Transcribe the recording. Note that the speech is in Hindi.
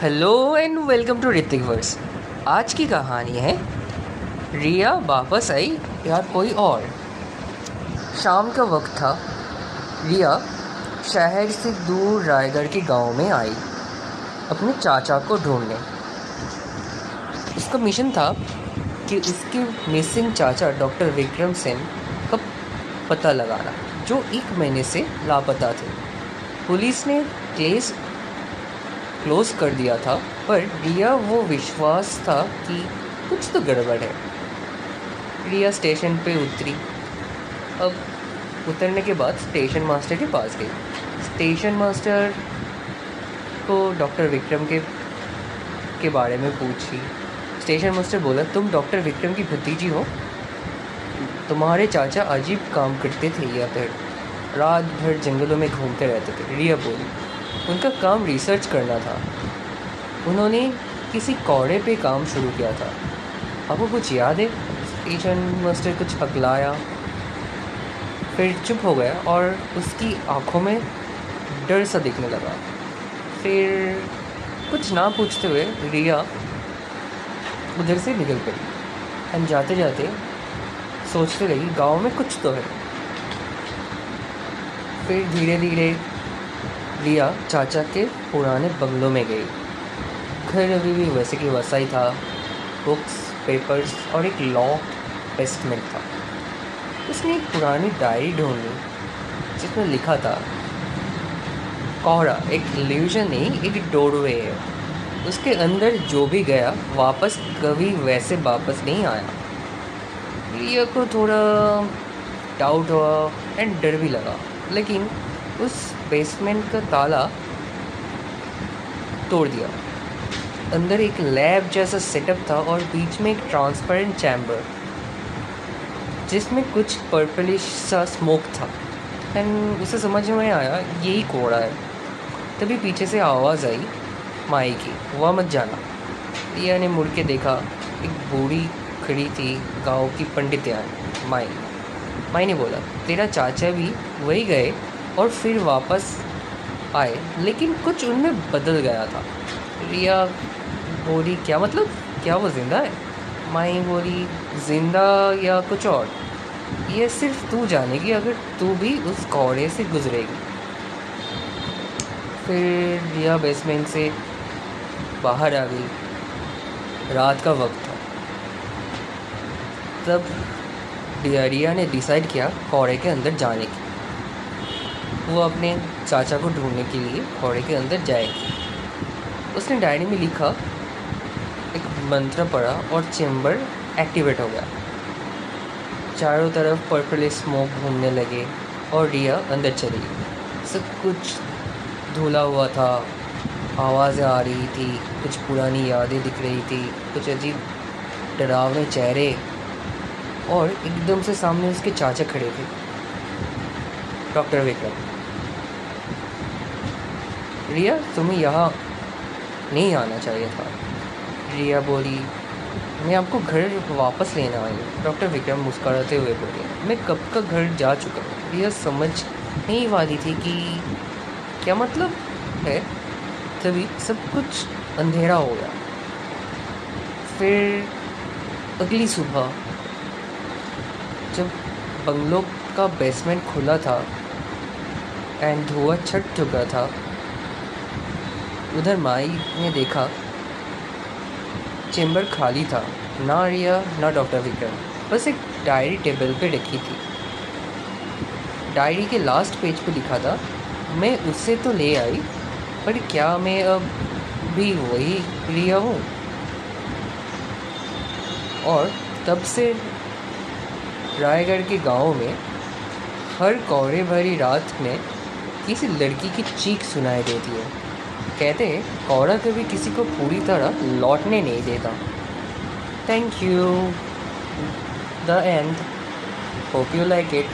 Hello and welcome to Hrithik verse. आज की कहानी है रिया वापस आई या कोई और। शाम का वक्त था। रिया शहर से दूर रायगढ़ के गांव में आई अपने चाचा को ढूंढने। उसका मिशन था कि उसके मिसिंग चाचा डॉक्टर विक्रम सेन का पता लगाना, जो 1 महीने से लापता थे। पुलिस ने केस क्लोज कर दिया था, पर रिया वो विश्वास था कि कुछ तो गड़बड़ है। रिया स्टेशन पे उतरी। अब उतरने के बाद स्टेशन मास्टर के पास गई। स्टेशन मास्टर को डॉक्टर विक्रम के बारे में पूछी। स्टेशन मास्टर बोला, तुम डॉक्टर विक्रम की भतीजी हो? तुम्हारे चाचा अजीब काम करते थे या फिर रात भर जंगलों में घूमते रहते थे? रिया बोली, उनका काम रिसर्च करना था। उन्होंने किसी कौड़े पे काम शुरू किया था। आपको कुछ याद है? स्टेशन मास्टर कुछ हकलाया, फिर चुप हो गया और उसकी आंखों में डर सा दिखने लगा। फिर कुछ ना पूछते हुए रिया उधर से निकल गई। हम जाते जाते सोचते रही, गांव में कुछ तो है। फिर धीरे धीरे रिया चाचा के पुराने बंगलों में गई। घर अभी भी वैसे की वैसा ही था। बुक्स, पेपर्स और एक लॉक टेस्टमेंट था। उसने एक पुरानी डायरी ढूंढी जिसमें लिखा था, कोहरा एक इल्यूजन नहीं, एक डोरवे है। उसके अंदर जो भी गया वापस कभी वैसे वापस नहीं आया। रिया को थोड़ा डाउट हुआ एंड डर भी लगा, लेकिन उस बेसमेंट का ताला तोड़ दिया। अंदर एक लैब जैसा सेटअप था और बीच में एक ट्रांसपेरेंट चैम्बर जिसमें कुछ पर्पलिश सा स्मोक था। एंड उसे समझ में आया यही कोड़ा है। तभी पीछे से आवाज़ आई माई की, वह मत जाना। रिया ने मुड़ के देखा, एक बूढ़ी खड़ी थी, गांव की पंडित माई ने बोला, तेरा चाचा भी वही गए और फिर वापस आए, लेकिन कुछ उनमें बदल गया था। रिया बोली, क्या मतलब? क्या वो ज़िंदा है? माई बोली, ज़िंदा या कुछ और, ये सिर्फ तू जानेगी अगर तू भी उस कौड़े से गुजरेगी। फिर रिया बेसमेंट से बाहर आ गई। रात का वक्त था। तब रिया ने डिसाइड किया कौड़े के अंदर जाने की। वो अपने चाचा को ढूंढने के लिए कौड़े के अंदर जाएगी। उसने डायरी में लिखा, एक मंत्र पढ़ा और चैम्बर एक्टिवेट हो गया। चारों तरफ पर्पल स्मोक घूमने लगे और रिया अंदर चली गई। सब कुछ धुला हुआ था, आवाज़ें आ रही थी, कुछ पुरानी यादें दिख रही थी, कुछ अजीब डरावने चेहरे, और एकदम से सामने उसके चाचा खड़े थे, डॉक्टर विक्रम। रिया, तुम्हें यहाँ नहीं आना चाहिए था। रिया बोली, मैं आपको घर वापस लेना आई हूँ। डॉक्टर विक्रम मुस्कुराते हुए बोले, मैं कब का घर जा चुका हूँ। रिया समझ नहीं वाली थी कि क्या मतलब है। तभी सब कुछ अंधेरा हो गया। फिर अगली सुबह जब बंगलो का बेसमेंट खुला था एंड धुआं छट चुका था, उधर माई ने देखा चैम्बर खाली था। ना रिया ना डॉक्टर विक्रम, बस एक डायरी टेबल पे रखी थी। डायरी के लास्ट पेज पे लिखा था, मैं उससे तो ले आई, पर क्या मैं अब भी वही रिया हूँ? और तब से रायगढ़ के गांव में हर कोहरे भरी रात में किसी लड़की की चीख सुनाई देती है। कहते हैं कोहरा कभी किसी को पूरी तरह लौटने नहीं देता। Thank you. The end. Hope you like it.